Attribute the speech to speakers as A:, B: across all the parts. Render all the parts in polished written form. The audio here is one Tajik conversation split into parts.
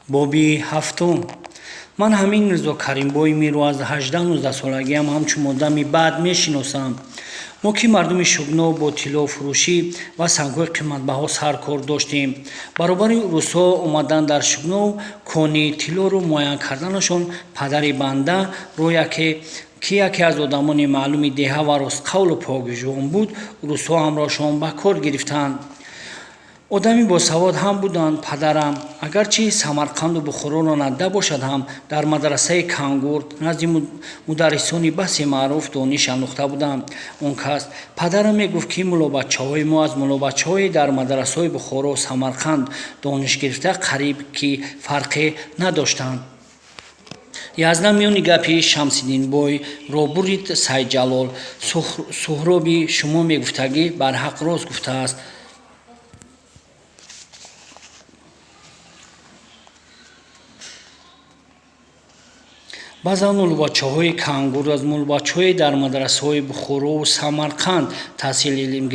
A: боби ҳафтум. Ман ҳамин Мирзо Каримбои мирро аз 18-19 солагиам ҳамчун одами бад мешиносам. мо ки мардуми шугнов бо тиллофурӯшӣ ва сангҳои қиматбаҳо саркор доштем. баробари рӯсҳо омадан дар шугнов кони тиллоро муайян карданашон падари банда рояке ки яке аз одамони маълуми деҳа ва ростқавлу покҷувон буд, рӯсҳо ҳамроҳшон ба кор гирифтанд. одами босавод ҳам буданд. падарам агарчи Самарқанду Бухороро надида бошад ҳам дар мадрасаи Кангурт назди мударрисони баси маъруф дониш амӯхта буданд. он кас падарам мегуфт ки мулобачаҳои мо аз мулобачаҳои дар мадрасаҳои Бухоро Самарқанд дониш гирифта қариб ки фарқе надоштанд. язнам миёни гапи Шамсиддинбой ро бурид Сайҷалол. Суҳроби шумо мегуфтагӣ барҳақ рост гуфтааст. баъзан мулобачаҳои Кангур аз мулобачаҳои дар мадрасаҳои Бухорову Самарқанд таҳсили илм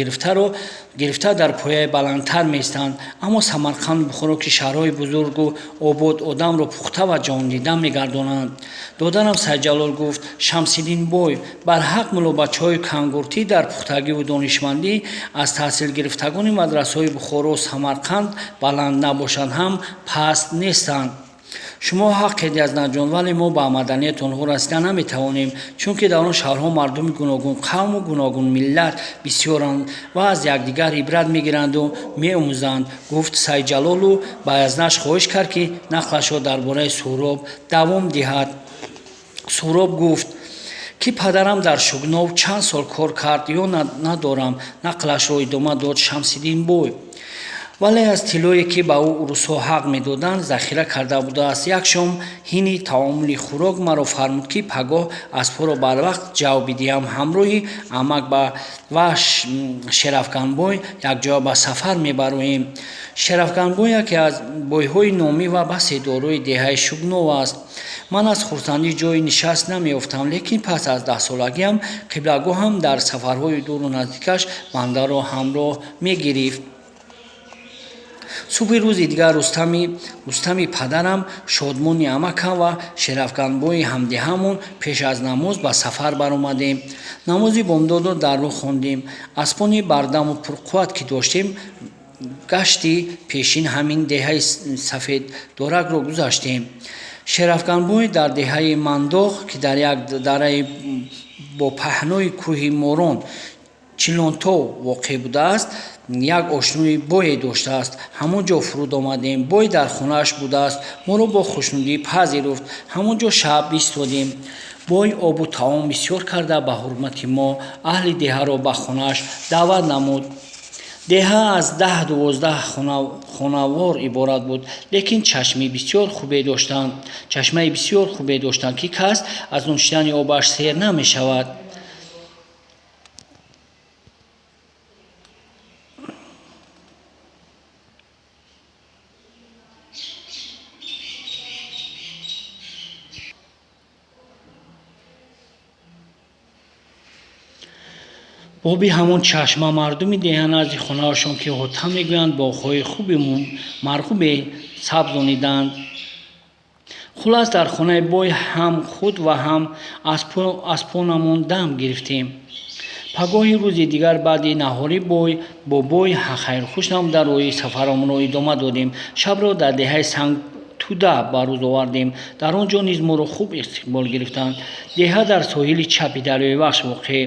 A: гирифта дар пояи баландтар меистанд. аммо Самарқанду Бухоро ки шаҳрҳои бузургу обод одамро пухта ва ҷондида мегардонанд. додарам Сайҷалол гуфт: Шамсиддинбой, барҳақ мулобачаҳои кангуртӣ дар пухтагиву донишмандӣ аз таҳсилгирифтагони мадрасаҳои Бухоро Самарқанд баланд набошанд ҳам паст нестанд. шумо ҳаққед язнаҷон, вале мо ба маданият онҳо расида наметавонем, чунки дар он шаҳрҳо мардуми гуногун қавму гуногун миллат бисёранд ва аз якдигар ибрат мегиранду меомӯзанд, гуфт Сайҷалолу ба язнаш хоҳиш кард ки нақлашро дар бораи Суҳроб давом диҳад. Суҳроб гуфт ки падарам дар Шугнов чанд сол кор кард ё надорам. Нақлашро идома дод Шамсиддинбой. вале аз тиллое ки ба ӯ рӯсҳо ҳақ медоданд захира карда будааст. як шом ҳини таомули хӯрок маро фармуд ки пагоҳ аспҳоро барвақт ҷав бидиҳам. ҳамроҳи амак ва Шерафганбой якҷоя ба сафар мебароем. Шерафганбой яке аз бойҳои номӣ ва басе дорои деҳаи Шугнов аст. ман аз хурсандӣ ҷои нишаст намеёфтам, лекин пас аз 10-солагиам қиблагоҳам дар сафарҳои дуру наздикаш бандаро ҳамроҳ мегирифт. субҳи рӯзи дигар рустами падарам, шодмони амакам ва Шерафганбои ҳамдиҳамон пеш аз намоз ба сафар баромадем. намози бомдодро дар рӯ хондем. аспони бардаму пурқувват ки доштем, гашти пешин ҳамин деҳаи сафеддоракро гузаштем. Шерафганбой дар деҳаи Мандоғ, ки дар як дараи бо паҳнои кӯҳи Морон Чилонтов воқеъ будааст, як ошнои бое доштааст. ҳамон ҷо фуруд омадем. бой дар хонааш будааст. моро бо хушнудӣ пазируфт. ҳамон ҷо шаб истодем. бой обу таом бисёр карда ба ҳурмати мо аҳли деҳаро ба хонааш даъват намуд. деҳа аз 10-12 хонавор иборат буд, лекин чашмаи бисёр хубе доштанд, ки кас аз нӯшидани обаш сер намешавад. боби ҳамон чашма мардуми деҳа назди хонаашон ки ҳота мегӯянд боғҳои хуби марғубе сабзониданд. хулас дар хонаи бой ҳам худ ва ҳам аспонамон дам гирифтем. пагоҳи рӯзи дигар баъди наҳори бо бой хайрхуш намуда роҳи сафаромонро идома додем. шабро дар деҳаи Сангтуда ба рӯз овардем. дар он ҷо низ моро хуб истиқбол гирифтанд. деҳа дар соҳили чапи дарёи Вахш воқеъ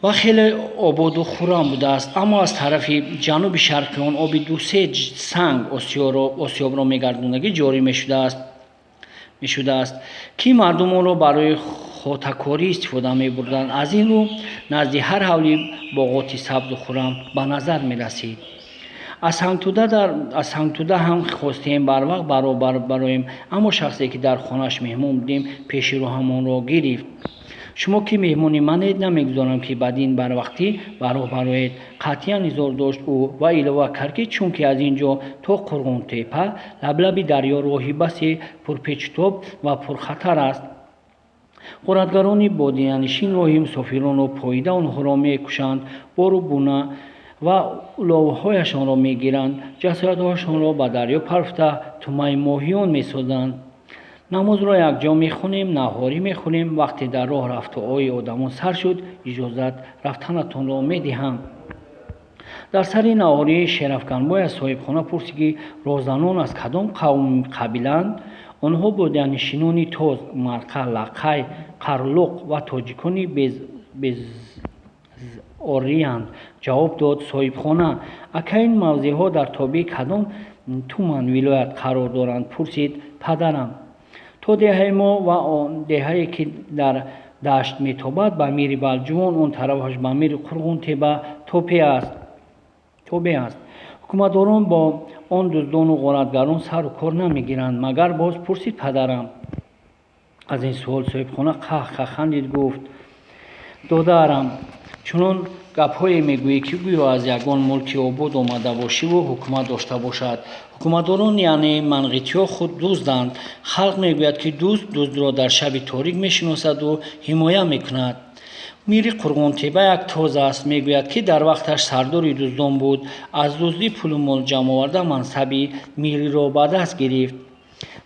A: ва хеле ободу хуррам будааст, аммо аз тарафи ҷануби шарқи он оби 2-3 санг осёбро мегардондагӣ ҷорӣ мешудааст, ки мардум онро барои хотакорӣ истифода мебурданд. аз ин рӯ назди ҳар ҳавли боғоти сабзу хуррам ба назар мерасид. аз Сангтуда ҳам хостем барвақт бароем, аммо шахсе ки дар хонааш меҳмон будем пеши роҳамонро гирифт. шумо ки меҳмони манед, намегузорам ки бадин барвақтӣ ба роҳ бароед, қатъиян изҳор дошт ӯ ва илова кард ки чунки аз ин ҷо то Қурғонтепа лаблаби дарё роҳи басе пурпечутоб ва пурхатар аст. ғоратгарони бодиянишин роҳи мусофиронро поида онҳоро мекушанд. бору буна ва уловҳояшонро мегиранд, ҷасадҳояшонро ба дарё парфта тумаи моҳиён месозанд. намозро якҷо мехонем, наҳорӣ мехӯрем. вақте дар роҳ рафтуои одамон сар шуд, иҷозат рафтанатонро медиҳам. дар сари наҳорӣ Шерафганбой аз соҳибхона пурсид, ки розанон аз кадом қабилаанд. онҳо боданишинони Тоз, Марқа, Лаққай, Қарлуқ ва тоҷикони безориянд. ҷавоб дод соҳибхона: акаин мавзеъҳо дар тобеи кадом туман вилоят қарор доранд? пурсид падарам. то деҳаи мо ва он деҳае ки дар дашт метобад ба мири Балҷувон, он тарафаш ба мири Қурғунтеба тобе аст. ҳукуматдорон бо он дуздону ғоратгарон сару кор намегиранд магар? боз пурсид падарам. аз ин суол соҳибхона қаҳ хандид, гуфт: додарам, чунон гапҳое мегӯӣ, ки гӯё аз ягон мулки обод омада бошиву ҳукумат дошта бошад. ҳукуматдорон яъне манғитиҳо худ дузданд. халқ мегӯяд, ки дуздро дар шаби торик мешиносаду ҳимоя мекунад. мири Қурғунтеба як тоз аст. мегӯяд, ки дар вақташ сардори дуздон буд. аз дуздӣ пулу мол ҷамъоварда мансаби мириро ба даст гирифт.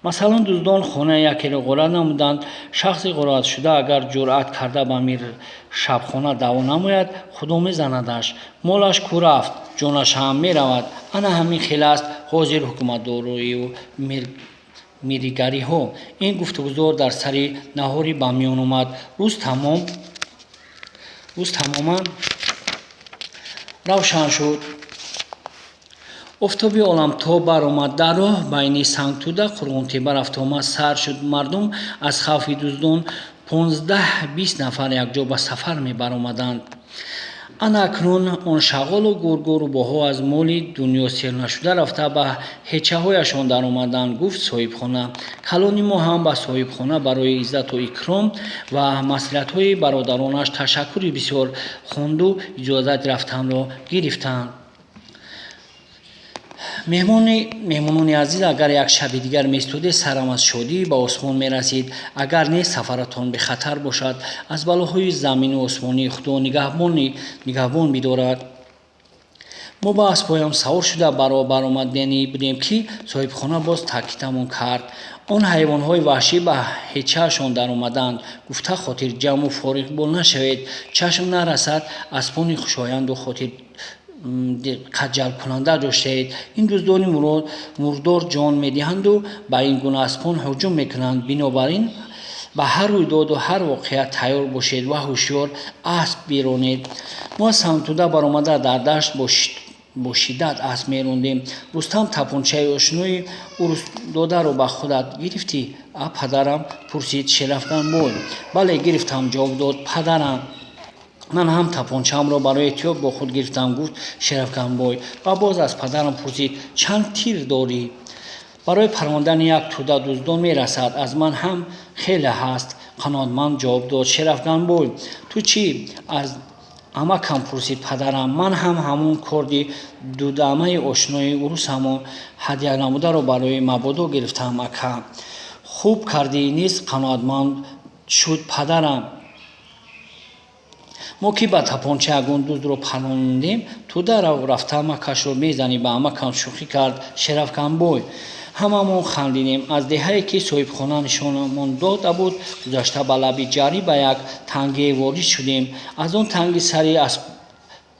A: масалан, дуздон хонаи якеро ғорат намуданд. шахси ғоратшуда агар ҷуръат карда ба мир шабхона даъво намояд, худо мезанадаш. молаш ку рафт, ҷонаш ҳам меравад. ана ҳамин хел аст ҳозир ҳукуматдорию миригариҳо. ин гуфтугузор дар сари наҳорӣ ба миён омад. рӯз тамоман равшан шуд. офтоби оламтоб баромад. дар роҳ байни Сангтуда Қурғунтеба рафтуомад сар шуд. мардум аз хавфи дуздон 15-20 нафар якҷо ба сафар мебаромаданд. ана акнун он шағолу гургурбоҳо аз моли дунё селнашуда рафта ба ҳечаҳояшон даромаданд. гуфт соҳибхона: калони мо ҳам ба соҳибхона барои иззату икром ва маслиҳатҳои бародаронаш ташаккури бисёр хонду иҷозати рафтанро гирифтанд. меҳмонони азиз, агар як шаби дигар меистоде, сарам аз шодӣ ба осмон мерасид. агар не, сафаратон бехатар бошад. аз балоҳои замину осмонӣ худо нигаҳбон бидорад. мо ба аспҳоям савор шуда баромадани будем, ки соҳибхона боз таъкидамон кард. он ҳайвонҳои ваҳшӣ ба ҳечаашон даромаданд. гуфта хотирҷаму фориғбол нашавед. чашм нарасад, аспони хушоянду қатҷалбкунанда доштаед. ин дуздони мурдор ҷон медиҳанду ба ин гуна аспон ҳуҷум мекунанд. бинобар ин ба ҳар рӯйдоду ҳар воқеа тайёр бошед ва ҳушёр асп биронед. мо аз Сангтуда баромада дар дашт бо шиддат асп мерондем. рустам тапончаи ошнои урусдодаро ба худат гирифтӣ? А падарам? пурсид Шерафганбой. бале, гирифтам, ҷавоб дод падарам. ман ҳам тапончаамро барои эҳтиёт бо худ гирифтам, гуфт Шерафганбой. ва боз аз падарам пурсид: чанд тир дорӣ? барои парвондани як тӯда дуздон мерасад. аз ман ҳам хеле ҳаст, қаноатманд ҷавоб дод Шерафганбой. ту чӣ? аз амакам пурсид падарам. ман ҳам ҳамон корди дудамаи ошнои урусамо ҳадя намударо барои мабодо гирифтам, ака. хуб кардӣ, низ қаноатманд шуд падарам. мо ки ба тапонча ягон дуздро парвондем, ту дарав рафта амакашро мезанӣ? ба амакам шӯхӣ кард Шерафганбой. ҳамамон хандидем. аз деҳае ки соҳибхона нишонамон дода буд, гузашта ба лаби ҷарӣ ба як тангие ворид шудем. аз он танги сари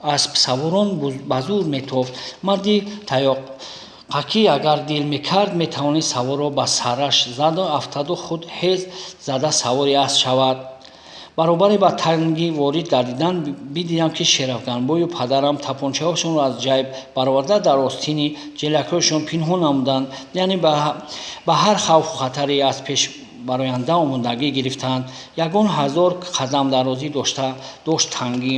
A: аспсаворон ба зур метофт. марди тайёқакӣ агар дил мекард, метавонист саворро ба сараш заду афтаду худ ҳез зада савори асп шавад. баробаре ба танги ворид гардидан, бидидам, ки Шерафганбою падарам тапончаҳояшонро аз ҷайб бароварда дар остини ҷелакҳояшон пинҳон намуданд. яъне ба ҳар хавфу хатаре аз пеш бароянда омодагӣ гирифтанд. 1000 қадам дарозӣ дошт танги.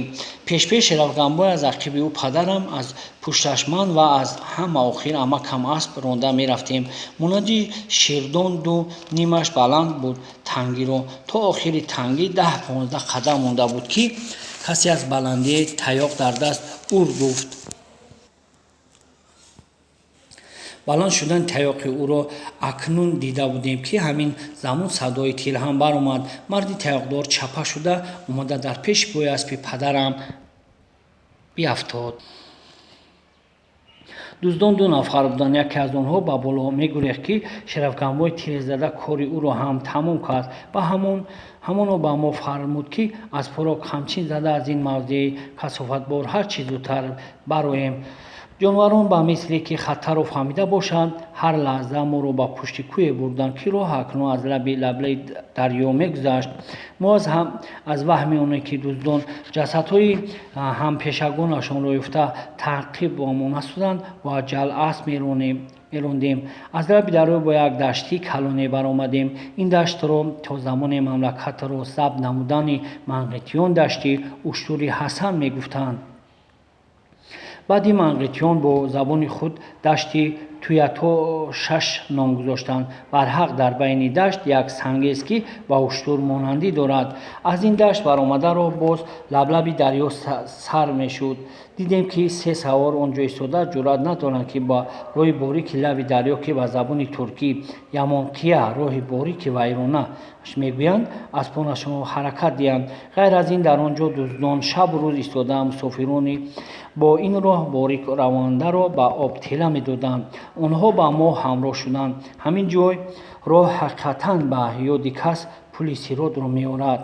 A: пеш Шерафганбой, аз ақиби ӯ падарам, аз пушташ ман ва аз ҳама охир амакам асп ронда мерафтем. монанди ширдон ду нимаш баланд буд тангиро. то охири тангӣ 10-15 қадам монда буд, ки касе аз баландии тайёқ дар даст ур гуфт. баланд шудани тайёқи ӯро акнун дида будем, ки ҳамин замон садои тир ҳам баромад. марди тайёқдор чапа шуда омада дар пеши пои аспи падарам биафтод. дуздон ду нафар буданд. яке аз онҳо ба боло мегӯрехт ки шарафганбой тирезада кори ӯро ҳам тамом кард ва ҳамоно ба мо фармуд ки аспҳоро қамчин зада аз ин мавзеи касофатбор ҳарчи зудтар бароем. ҷонварон ба мисли ки хатарро фаҳмида бошанд ҳар лаҳза моро ба пушти кӯе бурданд ки роҳ акнун аз лаблаи дарё мегузашт. мо аз ваҳми оне ки дуздон ҷасадҳои ҳампешагонашонро ёфта таъқиб монастуданд ва ҷалъасп мерондем. аз лаби дарё бо як дашти калоне баромадем. ин даштро то замони мамлакатро забт намудани манғитиён дашти уштури ҳасан мегуфтанд. баъди манғитиён бо забони худ дашти туятошаш ном гузоштанд. барҳақ дар байни дашт як сангест ки ба уштур монандӣ дорад. аз ин дашт баромада роҳ боз лаблаби дарё сар мешуд. дидем ки се савор он ҷо истода ҷуръат надоранд ки ба роҳи борики лаби дарё ки ба забони туркӣ ямонқия роҳи борики вайронаш мегӯянд аспонашонро ҳаракат диҳанд. ғайр аз ин дар он ҷо дуздон шабу рӯз истода мусофирони бо ин роҳ борик равондаро ба об тела медоданд. онҳо ба мо ҳамроҳ шуданд. ҳамин ҷой роҳ ҳақиқатан ба ёди кас пули сиротро меорад.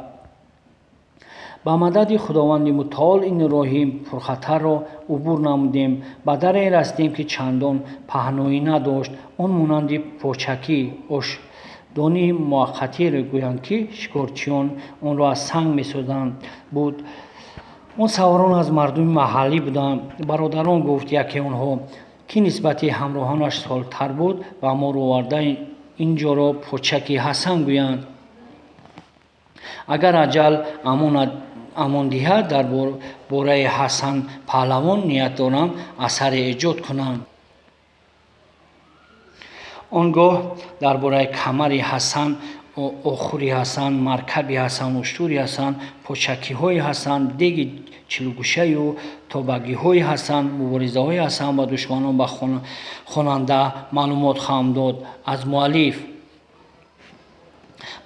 A: ба мадади худованди мутаол ин роҳи пурхатарро убур намудем. ба даре расидем ки чандон паҳноӣ надошт. он монанди почакӣ оштдони муваққатиеро гӯянд ки шикорчиён онро аз санг месозанд буд. он саворон аз мардуми маҳаллӣ буданд. бародарон гуфт яке онҳо ки нисбати ҳамроҳонаш солтар буд ва моро оварда ин ҷоро почаки ҳасан гӯянд. агар аҷал амон диҳад дар бораи ҳасан паҳлавон ният дорам асаре эҷод кунам. он гоҳ дар бораи камари ҳасан, охури ҳасан, маркаби ҳасан, уштури ҳасан, почакиҳои ҳасан, деги чилгӯшаю тобагиҳои ҳасан, муборизаҳои ҳасан ба душманон ба хонанда маълумот хоҳам дод. аз муаллиф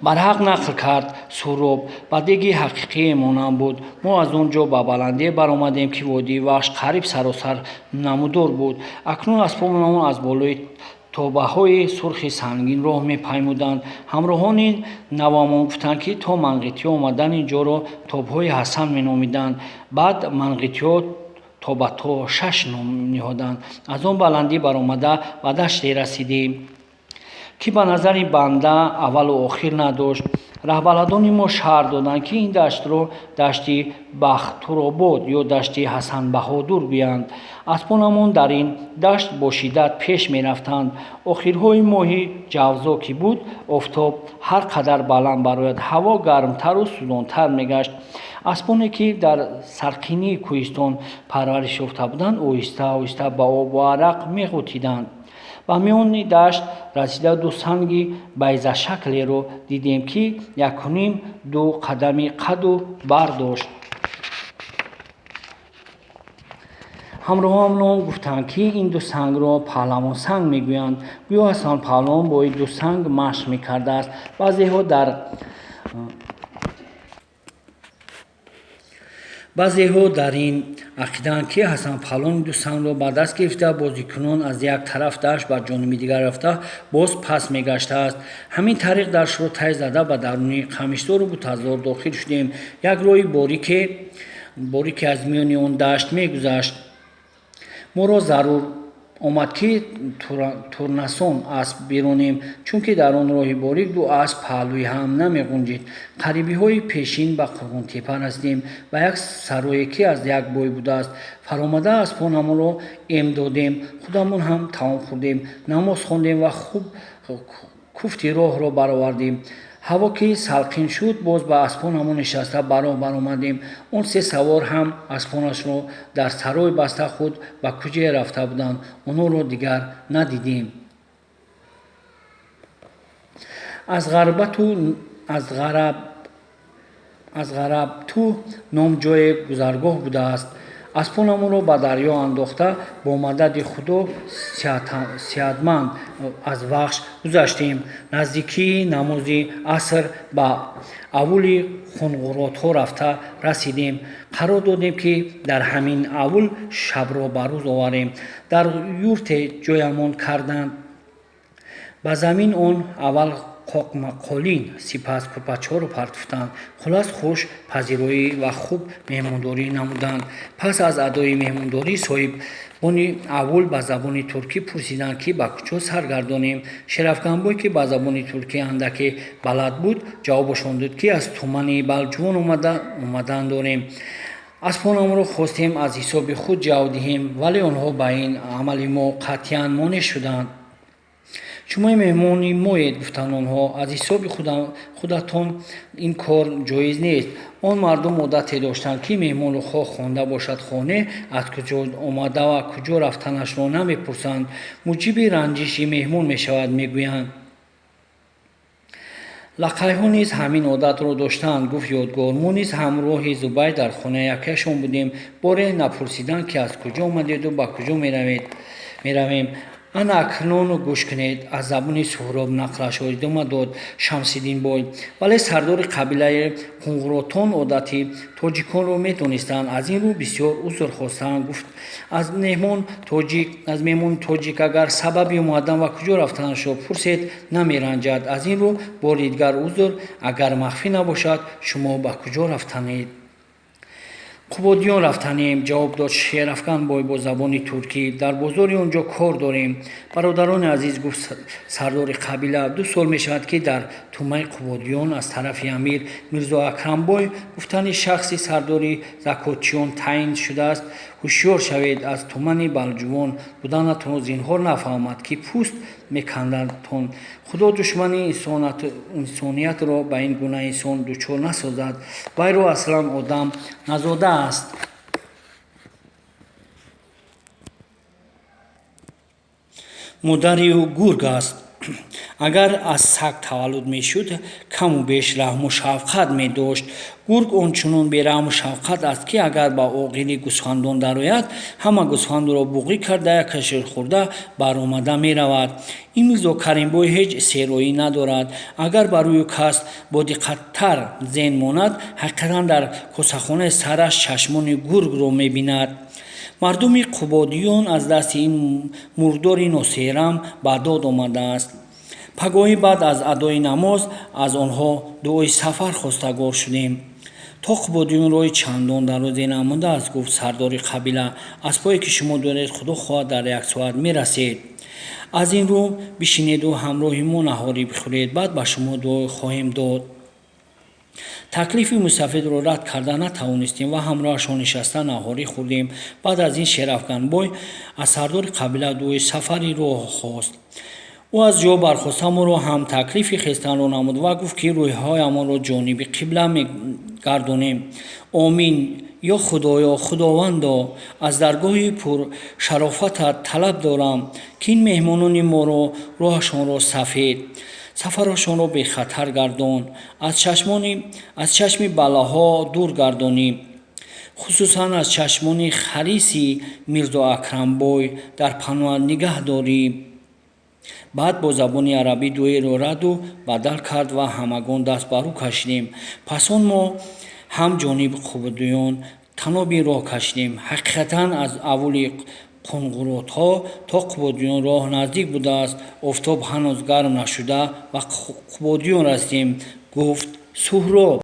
A: барҳақ нақл кард суроб ба деги ҳақиқие монанд буд. мо аз он ҷо ба баландие баромадем ки водии вахш қариб саросар намудор буд. акнун аспонамон аз болои тобаҳои сурхи сангин роҳ мепаймуданд. ҳамроҳони навамон гуфтанд ки то манғитиё омадан ин ҷоро тобҳои ҳасан меномиданд. баъд манғитиё тобатошаш ном ниҳоданд. аз он баландӣ баромада ба даште расидем ки ба назари банда аввалу охир надошт. раҳбаладони мо шаҳр доданд ки ин даштро дашти бахтуробод ё дашти ҳасанбаҳодур гӯянд. аспонамон дар ин дашт бо шиддат пеш мерафтанд. охирҳои моҳи ҷавзо ки буд, офтоб ҳар қадар баланд барояд ҳаво гармтару сӯзонтар мегашт. аспоне ки дар сарқинии кӯҳистон парвариш ёфта буданд оҳиста оҳиста ба обу арақ меғӯтиданд. ба миёни дашт расида ду санги байзашаклеро дидем ки 1.5-2 қадами қаду бар дошт. ҳамроҳонам гуфтанд ки ин ду сангро паҳлавонсанг мегӯянд. гӯё ҳасан паҳлавон бо ин ду санг машқ мекардааст. баъзеҳо дар ин ақидаанд ки ҳасан паҳлавон ин ду сангро ба даст гирифта бозикунон аз як тараф дашт ба ҷониби дигар рафта боз пас мегаштааст. ҳамин тариқ даштро тай зада ба даруни қамишзору бутазор дохил шудем. як роҳи борике аз миёни он дашт мегузашт. моро зарур омад ки турнасон асп биронем, чунки дар он роҳи борик ду асп паҳлӯи ҳам намеғунҷид. қарибиҳои пешин ба Қурғунтепа расидем, ба як сарое ки аз як бой будааст. фаромада аспонамонро эм додем, худамон ҳам таом хӯрдем, намоз хондем ва хуб куфти роҳро баровардем. ҳаво ки салқин шуд, боз ба аспонамон нишаста ба роҳ баромадем. он се савор ҳам аспонашро дар сарой баста худ ба куҷае рафта буданд. онҳоро дигар надидем. аз ғарабту ном ҷое гузаргоҳ будааст. اسپونمون رو به دریا انداخته با مدد خدا صحتمند از وحش گذشتیم. نزدیکی نماز عصر به اول خونغورات ها رفته رسیدیم. قرار دادیم که در همین اول شب را به روز آوریم. در یورت جایمون کردند. به زمین اون اول قالین سپس کلپچه رو پرتفتند. خلاص خوش پذیرایی و خوب مهمانداری نمودند. پس از ادای مهمانداری صاحب بانی اول به زبان ترکی پرسیدند که به کجا سرگردانیم. شرفگنبای که به زبان ترکی اندکی بلد بود جوابشان داد که از تومن بلجوان اومدن داریم. اسپانم رو خواستیم از حساب خود جواب دهیم ولی آنها به این عمل ما قطعا مانع شدند. شما مهمانی مایید گفتند آنها. از حساب خودتان این کار جایز نیست. آن مردم عادت داشتند که مهمان خواه خوانده باشد خانه از کجا آمده و کجا رفتنش را نمیپرسند. موجب رنجش مهمان میشود میگویند. لقای‌ها نیز همین عادت را داشتند. گفت یادگار ما نیز همراه زبیر در خانه یکیشان بودیم. باره نپرسیدند که از کجا آمدید و به کجا میرویم. انا اکنون گوش کنید. از زبان سهراب نقلش ادامه داد شمس‌الدین بای. ولی سردار قبیله قنقراتان عادت تاجیکان را میدانستند. از این رو بسیار عذر خواستند. گفت از مهمان تاجیک اگر سبب اومدن و کجا رفتنش را پرسید نمیرنجد. از این رو بار دیگر عذر اگر مخفی نباشد شما به کجا رفتنید؟ قبادیان رفتنیم. جواب داد شرفگن بای با زبان ترکی. در بازار اونجا کار داریم. برادران عزیز گفت سردار قبیله 2 سال می شود که در تومه قبادیان از طرف امیر میرزا اکرم بای گفتن شخصی سرداری زکاتچیان تعیین شده است. هوشیار شوید از تومن بلجوان بودنتان زینهار نفهمد که پوست میکندتان. خدا دشمن انسانیت را به این گونه انسان دچار نسازد. وی را اصلا آدم نزاده است. مادری او گرگ است. اگر از سگ تولد می شد کم و بیش رحم و شفقت می داشت. گرگ آنچنان بی رحم و شفقت است که اگر با عاقل گوسفندان درآید همه گوسفند را بوقی کرده کشر خورده برآمده می رود. این میرزا کریم بای هیچ سیرایی ندارد. اگر بر روی کس با دقت‌تر ذهن ماند حقیقتا در کاسه‌خانه سرش چشمان گرگ را می بیند. مردم قبادیان از دست این مردار ناسیرم به داد آمده است. پگاهی بعد از ادای نماز از آنها دعای سفر خواستگار شدیم. تا قبادیان راه چندان درازی نمانده است. گفت سردار قبیله اسبایی که شما دارید خدا خواهد در 1 ساعت می رسید. از این رو بشینید و همراه ما نهاری بخورید. بعد به شما دعای خواهیم داد. تکلیف مسافر را رد کرده نتوانستیم و همراهشان نشسته نهاری خوردیم. بعد از این شرفگن بای از سردار قبیله دعای سفری را خواست. او از جا برخاسته ما را هم تکلیف خویشتن را نمود و گفت که روی‌هایمان را جانب قبله می‌گردانیم. آمین. یا خدایا خداوندا از درگاه پر شرافتت طلب دارم که این مهمانان ما را راهشان را سفید سفرشان را به خطر گردان. از چشم بلاها دور گردانیم. خصوصا از چشمان خریسی میرزا اکرم بای در پناه نگه داریم. بعد با زبان عربی دعای را رد و بدل کرد و همگان دست بر او کشیدیم. پس ما هم جانب قبادیان تنابی راه کشیدیم. حقیقتا از اول قنقرات ها تا قبادیان راه نزدیک بوده است. آفتاب هنوز گرم نشده و قبادیان رسیدیم. گفت سهراب